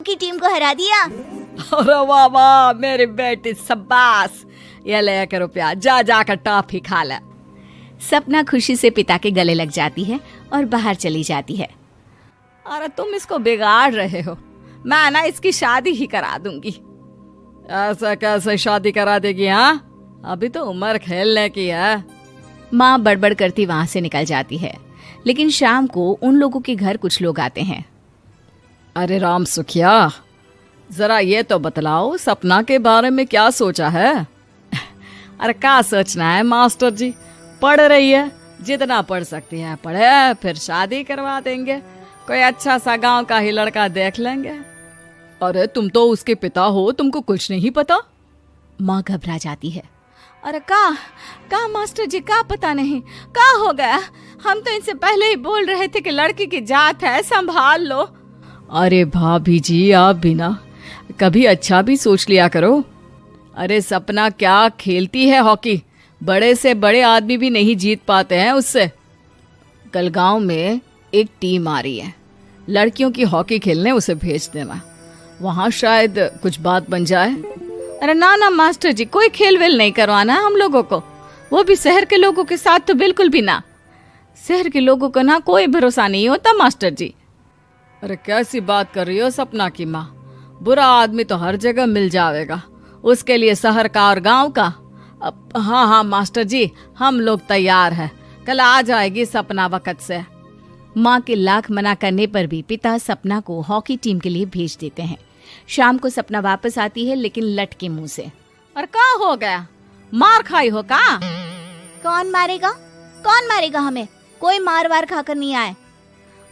Hockey team को हरा दिया। अरे वाह वाह मेरी बेटी, शाबाश। ये ले करो प्यार, जा जाकर टॉफी खा ले। सपना खुशी से पिता के गले लग जाती है और बाहर चली जाती है। अरे तुम इसको बिगाड़ रहे हो, मैं ना इसकी शादी ही करा दूंगी। ऐसा कैसे शादी करा देगी? हाँ, अभी तो उम्र खेलने की है। माँ बड़बड़ करती वहां से निकल जाती है, लेकिन शाम को उन लोगों के घर कुछ लोग आते हैं। अरे राम सुखिया, जरा ये तो बतलाओ सपना के बारे में क्या सोचा है? अरे क्या सोचना है मास्टर जी, पढ़ रही है, जितना पढ़ सकती है पढ़े, फिर शादी करवा देंगे, कोई अच्छा सा गांव का ही लड़का देख लेंगे। अरे तुम तो उसके पिता हो, तुमको कुछ नहीं पता? माँ घबरा जाती है। अरे का मास्टर जी, का पता नहीं, का हो गया? हम तो इनसे पहले ही बोल रहे थे कि लड़की की जात है, संभाल लो। अरे भाभी जी, आप भी ना कभी अच्छा भी सोच लिया करो। अरे सपना क्या खेलती है हॉकी, बड़े से बड़े आदमी भी नहीं जीत पाते हैं उससे। कल गांव में एक टीम आ रही है, लड़कियों की हॉकी खेलने उसे भेज देना, वहां शायद कुछ बात बन जाए। अरे ना ना मास्टर जी, कोई खेल वेल नहीं करवाना हम लोगों को, वो भी शहर के लोगों के साथ तो बिल्कुल भी ना। शहर के लोगों को ना कोई भरोसा नहीं होता मास्टर जी। अरे कैसी बात कर रही हो सपना की माँ, बुरा आदमी तो हर जगह मिल जाएगा, उसके लिए शहर का और गांव का। हाँ हाँ मास्टर जी, हम लोग तैयार हैं, कल आ जाएगी सपना वक्त से। माँ के लाख मना करने पर भी पिता सपना को हॉकी टीम के लिए भेज देते हैं। शाम को सपना वापस आती है, लेकिन लट के मुंह से। और क्या हो गया, मार खाई हो का? कौन मारेगा हमें? कोई मार वार खाकर नहीं आए।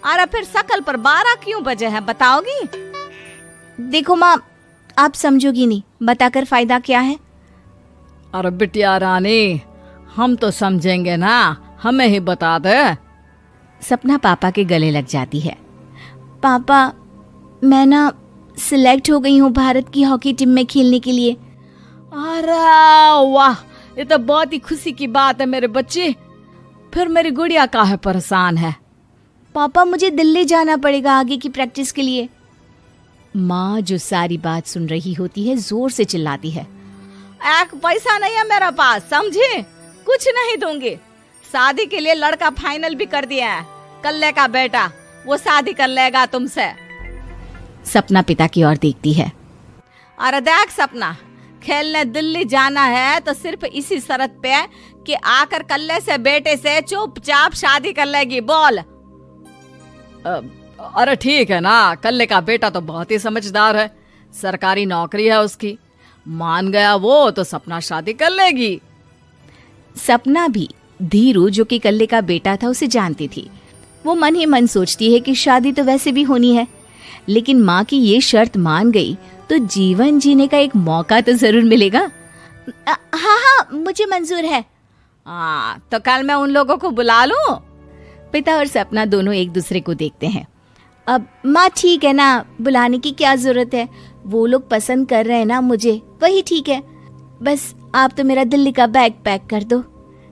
अरे फिर शकल पर 12 क्यों बजे हैं, बताओगी? देखो माँ, आप समझोगी नहीं, बताकर फायदा क्या है? अरे बिटिया रानी, हम तो समझेंगे ना, हमें ही बता दे। सपना पापा के गले लग जाती है। पापा, मैं ना सिलेक्ट हो गई हूँ भारत की हॉकी टीम में खेलने के लिए। अरे वाह, ये तो बहुत ही खुशी की बात है मेरे बच्चे। फिर मेरी गुड़िया काहे परेशान है? पापा, मुझे दिल्ली जाना पड़ेगा आगे की प्रैक्टिस के लिए। माँ जो सारी बात सुन रही होती है, जोर से चिल्लाती है। एक पैसा नहीं है मेरे पास, समझी? कुछ नहीं दूंगी। शादी के लिए लड़का फाइनल भी कर दिया है, कल्ले का बेटा, वो शादी कर लेगा तुमसे। सपना पिता की ओर देखती है। अरे देख सपना, खेलने दिल्ली जाना है तो सिर्फ इसी शर्त पे कि आकर कल्ले से बेटे से चुपचाप शादी कर लेगी, बोल। अरे ठीक है ना, कल्ले का बेटा तो बहुत ही समझदार है, सरकारी नौकरी है उसकी, मान गया वो तो सपना शादी कर लेगी। सपना भी धीरू जो कि कल्ले का बेटा था उसे जानती थी। वो मन ही मन सोचती है कि शादी तो वैसे भी होनी है, लेकिन माँ की ये शर्त मान गई तो जीवन जीने का एक मौका तो जरूर मिलेगा। हाँ, मुझे मंजूर है। हाँ, तो कल मैं उन लोगों को बुला लूं? पिता और सपना दोनों एक दूसरे को देखते हैं। अब माँ ठीक है ना, बुलाने की क्या जरूरत है, वो लोग पसंद कर रहे हैं ना मुझे, वही ठीक है। बस आप तो मेरा दिल्ली का बैग पैक कर दो।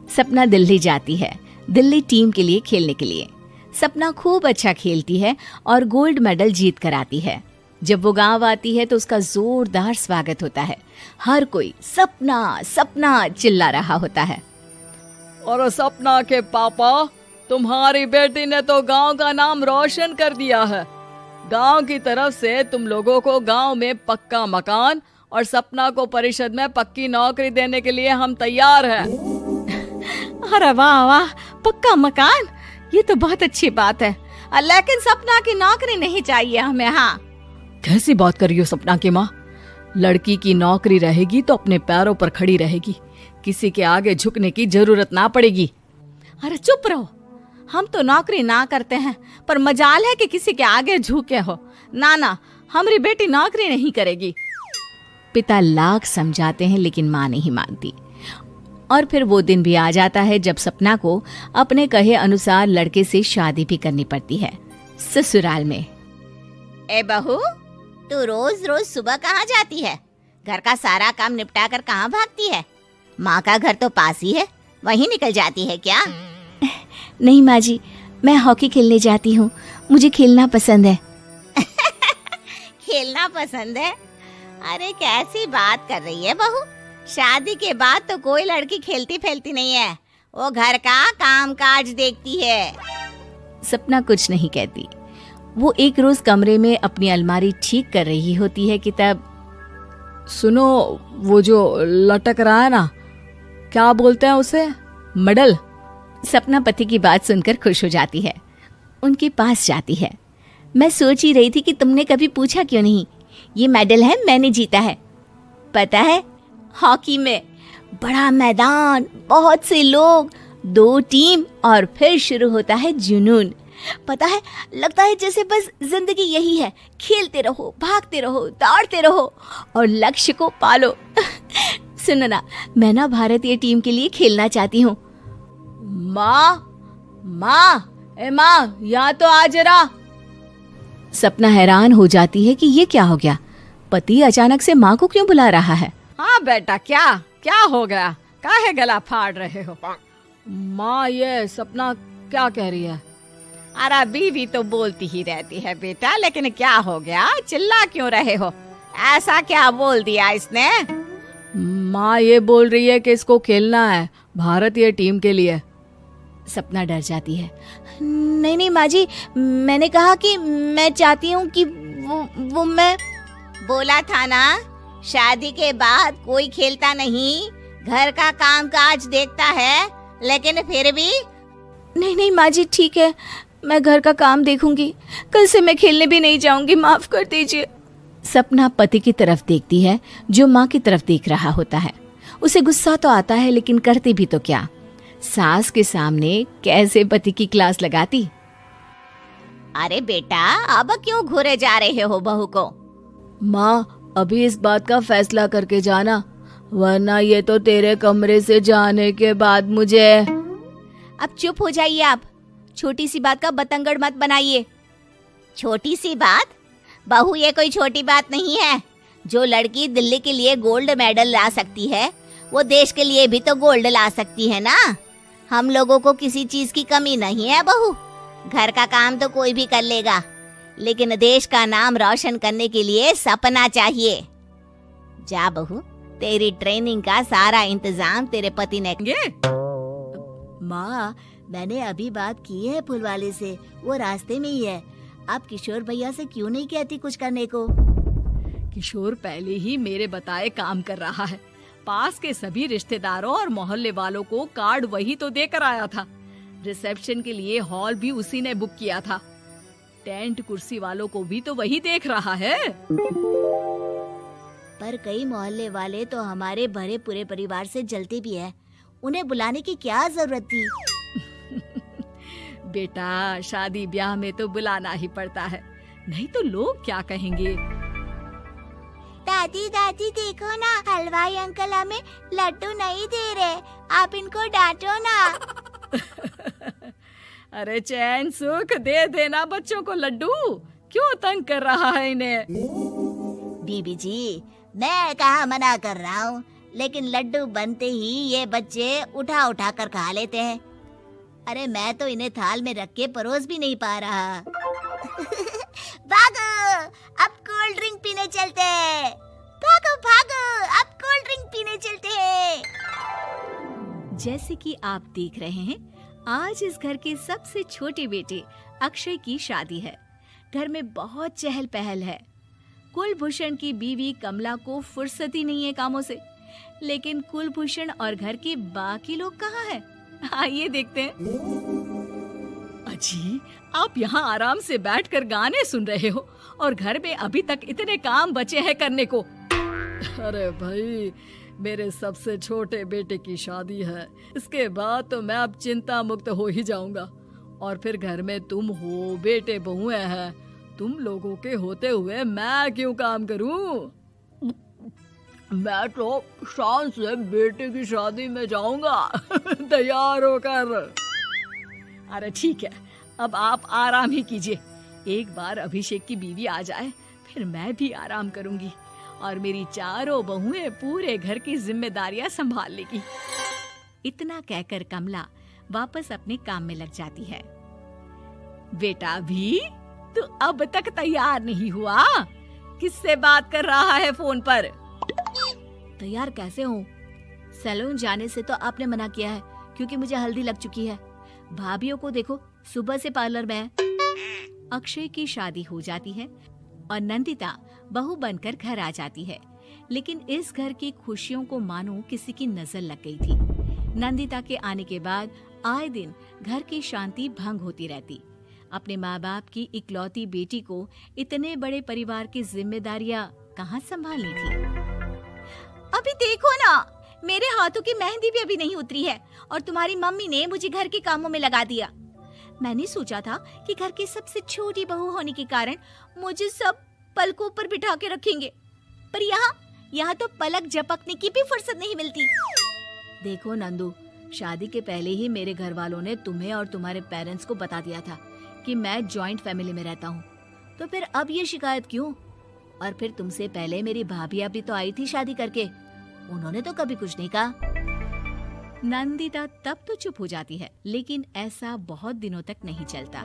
सपना दिल्ली जाती है, दिल्ली टीम के लिए खेलने के लिए। सपना खूब अच्छा खेलती है और गोल्ड मेडल जीत कर आती है। जब वो गांव आती है तो उसका जोरदार स्वागत होता है। हर कोई सपना सपना चिल्ला रहा होता है। और सपना के पापा, तुम्हारी बेटी ने तो गांव का नाम रोशन कर दिया है। गांव की तरफ से तुम लोगों को गांव में पक्का मकान और सपना को परिषद में पक्की नौकरी देने के लिए हम तैयार हैं। अरे वाह वाह, पक्का मकान, ये तो बहुत अच्छी बात है, लेकिन सपना की नौकरी नहीं चाहिए हमें। हाँ, कैसी बात कर रही हो सपना की माँ? लड़की की नौकरी रहेगी तो अपने पैरों पर खड़ी रहेगी, किसी के आगे झुकने की जरूरत ना पड़ेगी। अरे चुप रहो, हम तो नौकरी ना करते हैं, पर मजाल है कि किसी के आगे झुके हो। ना ना, हमारी बेटी नौकरी नहीं करेगी। पिता लाख समझाते हैं लेकिन माँ नहीं मानती। और फिर वो दिन भी आ जाता है जब सपना को अपने कहे अनुसार लड़के से शादी भी करनी पड़ती है। ससुराल में। ए बहू, तू रोज रोज सुबह कहाँ जाती है? घर का सारा काम निपटा कर कहाँ भागती है? माँ का घर तो पास ही है, वहीं निकल जाती है क्या? नहीं माँ जी, मैं हॉकी खेलने जाती हूँ, मुझे खेलना पसंद है। खेलना पसंद है? अरे कैसी बात कर रही है बहू। शादी के बाद तो कोई लड़की खेलती फैलती नहीं है, वो घर का काम काज देखती है। सपना कुछ नहीं कहती। वो एक रोज कमरे में अपनी अलमारी ठीक कर रही होती है कि तब सुनो, वो जो लटक रहा है ना, क्या बोलते हैं उसे? मेडल। सपना पति की बात सुनकर खुश हो जाती है, उनके पास जाती है। मैं सोच ही रही थी कि तुमने कभी पूछा क्यों नहीं। ये मेडल है, मैंने जीता है। पता है, हॉकी में बड़ा मैदान, बहुत से लोग, 2 टीम और फिर शुरू होता है जुनून। पता है, लगता है जैसे बस जिंदगी यही है, खेलते रहो, भागते रहो, दौड़ते रहो और लक्ष्य को पालो। सुनो ना, मैं ना भारतीय टीम के लिए खेलना चाहती हूँ। माँ, यहाँ तो आ जरा। सपना हैरान हो जाती है कि ये क्या हो गया, पति अचानक से माँ को क्यों बुला रहा है। हाँ बेटा, क्या हो गया? काहे गला फाड़ रहे हो? माँ, ये सपना क्या कह रही है? अरे बीवी तो बोलती ही रहती है बेटा, लेकिन क्या हो गया? चिल्ला क्यों रहे हो? ऐसा क्या बोल दिया इसने? माँ ये बोल रही है कि इसको खेलना है भारतीय टीम के लिए। सपना डर जाती है। नहीं माँ जी, मैंने कहा कि मैं चाहती हूँ कि वो मैं बोला था ना, शादी के बाद कोई खेलता नहीं, घर का काम काज देखता है, लेकिन फिर भी। नहीं माँ जी, ठीक है, मैं घर का काम देखूंगी, कल से मैं खेलने भी नहीं जाऊंगी, माफ कर दीजिए। सपना पति की तरफ देखती है जो माँ की तरफ देख रहा होता है। उसे गुस्सा तो आता है, लेकिन करती भी तो क्या। सास के सामने कैसे पति की क्लास लगाती। अरे बेटा, अब क्यों घूरे जा रहे हो बहू को? माँ, अभी इस बात का फैसला करके जाना, वरना ये तो तेरे कमरे से जाने के बाद मुझे। अब चुप हो जाइए आप, छोटी सी बात का बतंगड़ मत बनाइए। छोटी सी बात? बहू, ये कोई छोटी बात नहीं है। जो लड़की दिल्ली के लिए गोल्ड मेडल ला सकती है, वो देश के लिए भी तो गोल्ड ला सकती है ना। हम लोगों को किसी चीज की कमी नहीं है बहू। घर का काम तो कोई भी कर लेगा, लेकिन देश का नाम रोशन करने के लिए सपना चाहिए। जा बहू, तेरी ट्रेनिंग का सारा इंतजाम तेरे पति ने। माँ, मैंने अभी बात की है फुलवाले से, वो रास्ते में ही है। आप किशोर भैया से क्यों नहीं कहती कुछ करने को? किशोर पहले ही मेरे बताए काम कर रहा है। पास के सभी रिश्तेदारों और मोहल्ले वालों को कार्ड वही तो देकर आया था। रिसेप्शन के लिए हॉल भी उसी ने बुक किया था। टेंट कुर्सी वालों को भी तो वही देख रहा है। पर कई मोहल्ले वाले तो हमारे भरे पूरे परिवार से जलते भी है, उन्हें बुलाने की क्या जरूरत थी? बेटा, शादी ब्याह में तो बुलाना ही पड़ता है, नहीं तो लोग क्या कहेंगे। दादी दादी देखो ना, हलवाई अंकल हमें लड्डू नहीं दे रहे, आप इनको डांटो ना। अरे चैन सुख दे देना बच्चों को लड्डू, क्यों तंग कर रहा है इन्हें? बीबी जी, मैं कहाँ मना कर रहा हूँ, लेकिन लड्डू बनते ही ये बच्चे उठा उठा कर खा लेते हैं। अरे मैं तो इन्हें थाल में रख के परोस भी नहीं पा रहा। भागो, अब कोल्ड ड्रिंक पीने चलते हैं। भागो भागो, अब कोल्ड ड्रिंक पीने चलते हैं। जैसे कि आप देख रहे हैं, आज इस घर के सबसे छोटे बेटे अक्षय की शादी है। घर में बहुत चहल पहल है। कुलभूषण की बीवी कमला को फुर्सत ही नहीं है कामों से, लेकिन कुलभूषण और घर के बाकी लोग कहाँ हैं? आइए देखते हैं। अजी, आप यहाँ आराम से बैठकर गाने सुन रहे हो और घर में अभी तक इतने काम बचे हैं करने को। अरे भाई, मेरे सबसे छोटे बेटे की शादी है, इसके बाद तो मैं अब चिंता मुक्त हो ही जाऊंगा। और फिर घर में तुम हो, बेटे बहुएं हैं, तुम लोगों के होते हुए मैं क्यों काम करूं? मैं तो शान से बेटे की शादी में जाऊंगा तैयार होकर। अरे ठीक है, अब आप आराम ही कीजिए। एक बार अभिषेक की बीवी आ जाए, फिर मैं भी आराम करूंगी और मेरी चारों बहुएं पूरे घर की जिम्मेदारियां संभाल लेगी। इतना कहकर कमला वापस अपने काम में लग जाती है। बेटा भी, तू अब तक तैयार नहीं हुआ? किससे बात कर रहा है फोन पर? तैयार कैसे हूँ? सैलून जाने से तो आपने मना किया है क्योंकि मुझे हल्दी लग चुकी है। भाभीियों को देखो, सुबह से पार्लर में है। अक्षय की शादी हो जाती है और नंदिता बहू बनकर घर आ जाती है, लेकिन इस घर की खुशियों को मानो किसी की नजर लग गई थी। नंदिता के आने के बाद आए दिन घर की शांति भंग होती रहती। अपने माँ बाप की इकलौती बेटी को इतने बड़े परिवार की जिम्मेदारियां कहाँ संभालनी थी। अभी देखो ना, मेरे हाथों की मेहंदी भी अभी नहीं उतरी है और तुम्हारी मम्मी ने मुझे घर के कामों में लगा दिया। मैंने सोचा था कि घर की सबसे छोटी बहू होने के कारण मुझे सब पलकों पर बिठा के रखेंगे, पर यहाँ तो पलक झपकने की भी फुर्सत नहीं मिलती। देखो नंदू, शादी के पहले ही मेरे घर वालों ने तुम्हें और तुम्हारे पेरेंट्स को बता दिया था कि मैं जॉइंट फैमिली में रहता हूँ, तो फिर अब ये शिकायत क्यों? और फिर तुमसे पहले मेरी भाभी भी तो आई थी शादी करके, उन्होंने तो कभी कुछ नहीं कहा। नंदिता तब तो चुप हो जाती है, लेकिन ऐसा बहुत दिनों तक नहीं चलता।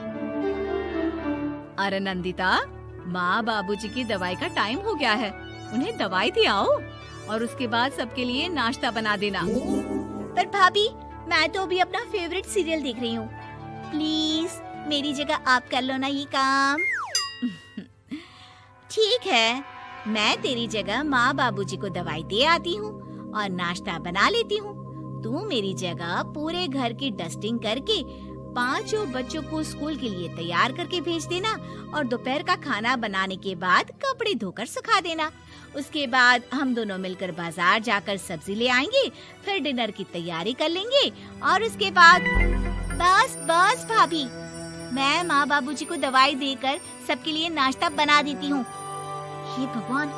अरे नंदिता, माँ बाबूजी की दवाई का टाइम हो गया है, उन्हें दवाई दिलाओ और उसके बाद सबके लिए नाश्ता बना देना। पर भाभी, मैं तो अभी अपना फेवरेट सीरियल देख रही हूँ। प्लीज मेरी जगह आप कर लो ना ये काम। ठीक है, मैं तेरी जगह माँ बाबूजी को दवाई दे आती हूँ और नाश्ता बना लेती हूँ। तू मेरी जगह पूरे घर की डस्टिंग करके 5 बच्चों को स्कूल के लिए तैयार करके भेज देना और दोपहर का खाना बनाने के बाद कपड़े धोकर सुखा देना। उसके बाद हम दोनों मिलकर बाजार जाकर सब्जी ले आएंगे, फिर डिनर की तैयारी कर लेंगे और उसके बाद बस भाभी, मैं माँ बाबूजी को दवाई देकर सबके लिए नाश्ता बना देती हूँ। हे भगवान,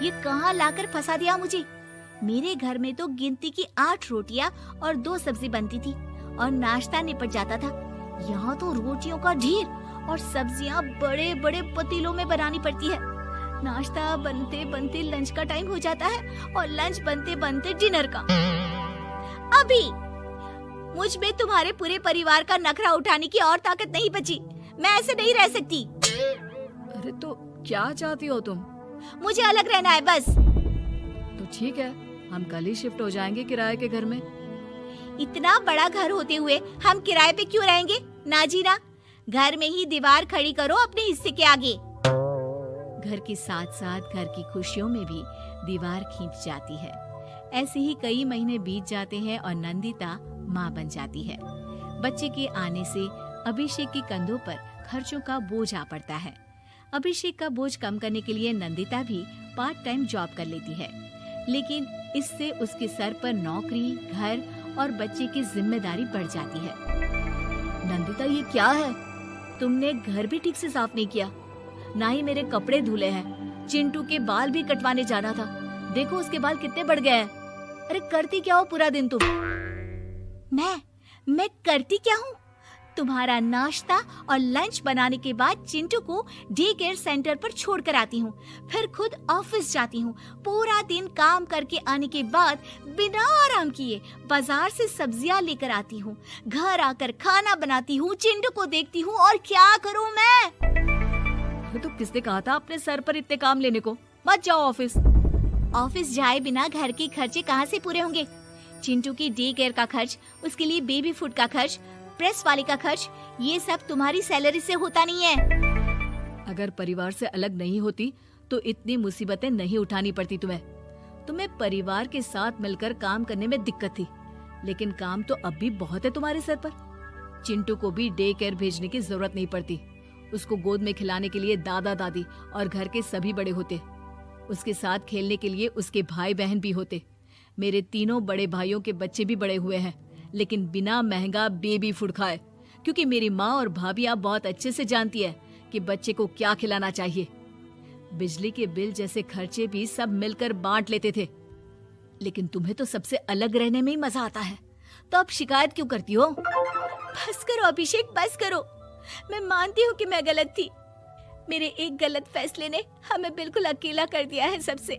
ये कहाँ लाकर फंसा दिया मुझे। मेरे घर में तो गिनती की 8 रोटियां और 2 सब्जी बनती थी और नाश्ता निपट जाता था। यहाँ तो रोटियों का ढेर और सब्जियां बड़े बड़े पतीलों में बनानी पड़ती है। नाश्ता बनते बनते लंच का टाइम हो जाता है और लंच बनते बनते डिनर का। अभी मुझ में तुम्हारे पूरे परिवार का नखरा उठाने की और ताकत नहीं बची। मैं ऐसे नहीं रह सकती। अरे तो क्या चाहती हो तुम? मुझे अलग रहना है बस। तो ठीक है, हम कल ही शिफ्ट हो जाएंगे किराए के घर में। इतना बड़ा घर होते हुए हम किराए पे क्यों रहेंगे? ना जी ना, घर में ही दीवार खड़ी करो अपने हिस्से के आगे। घर के साथ साथ घर की खुशियों में भी दीवार खींच जाती है। ऐसे ही कई महीने बीत जाते हैं और नंदिता माँ बन जाती है। बच्चे के आने से अभिषेक के कंधों पर खर्चों का बोझ आ पड़ता है। अभिषेक का बोझ कम करने के लिए नंदिता भी पार्ट टाइम जॉब कर लेती है, लेकिन इससे उसके सर पर नौकरी, घर और बच्चे की जिम्मेदारी बढ़ जाती है। नंदिता, ये क्या है? तुमने घर भी ठीक से साफ नहीं किया, ना ही मेरे कपड़े धुले हैं। चिंटू के बाल भी कटवाने जाना था, देखो उसके बाल कितने बढ़ गए हैं। अरे करती क्या हो पूरा दिन तुम? मैं करती क्या हूँ? तुम्हारा नाश्ता और लंच बनाने के बाद चिंटू को डे केयर सेंटर पर छोड़ कर आती हूँ, फिर खुद ऑफिस जाती हूँ। पूरा दिन काम करके आने के बाद बिना आराम किए बाजार से सब्जियाँ लेकर आती हूँ, घर आकर खाना बनाती हूँ, चिंटू को देखती हूँ और क्या करूँ मैं? तो किसने कहा था अपने सर पर इतने काम लेने को? मत जाओ ऑफिस। ऑफिस जाए बिना घर के खर्चे कहाँ से पूरे होंगे? चिंटू की डे केयर का खर्च, उसके लिए बेबी फूड का खर्च, प्रेस वाले का खर्च, ये सब तुम्हारी सैलरी से होता नहीं है। अगर परिवार से अलग नहीं होती तो इतनी मुसीबतें नहीं उठानी पड़ती तुम्हें परिवार के साथ मिलकर काम करने में दिक्कत थी, लेकिन काम तो अब भी बहुत है तुम्हारे सर पर। चिंटू को भी डे केयर भेजने की जरूरत नहीं पड़ती, उसको गोद में खिलाने के लिए दादा दादी और घर के सभी बड़े होते, उसके साथ खेलने के लिए उसके भाई बहन भी होते। मेरे तीनों बड़े भाइयों के बच्चे भी बड़े हुए हैं, लेकिन बिना महंगा बेबी फूड खाए, क्योंकि मेरी माँ और भाभियाँ बहुत अच्छे से जानती है कि बच्चे को क्या खिलाना चाहिए। बिजली के बिल जैसे खर्चे भी सब मिलकर बांट लेते थे, लेकिन तुम्हें तो सबसे अलग रहने में ही मजा आता है, तो अब शिकायत क्यों करती हो? बस करो अभिषेक, बस करो। मैं मानती हूँ कि मैं गलत थी। मेरे एक गलत फैसले ने हमें बिल्कुल अकेला कर दिया है सबसे।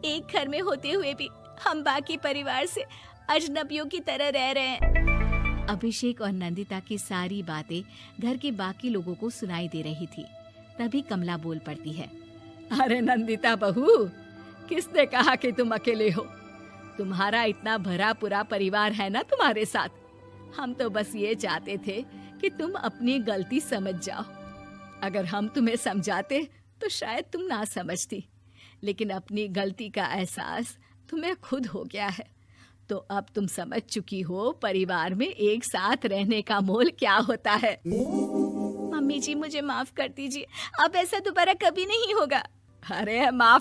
एक घर में होते हुए भी हम बाकी परिवार से अजनबियों की तरह रह रहे हैं। अभिषेक और नंदिता की सारी बातें घर के बाकी लोगों को सुनाई दे रही थी। तभी कमला बोल पड़ती है। अरे नंदिता बहू, किसने कहा कि तुम अकेले हो? तुम्हारा इतना भरा पूरा परिवार है ना तुम्हारे साथ। हम तो बस ये चाहते थे कि तुम अपनी गलती समझ जाओ। अगर हम तुम्हें समझाते तो शायद तुम ना समझती, लेकिन अपनी गलती का एहसास तुम्हें खुद हो गया है। तो अब तुम समझ चुकी हो परिवार में एक साथ रहने का मोल क्या होता है। मम्मी जी मुझे माफ कर दीजिए, अब ऐसा दोबारा कभी नहीं होगा। अरे माफ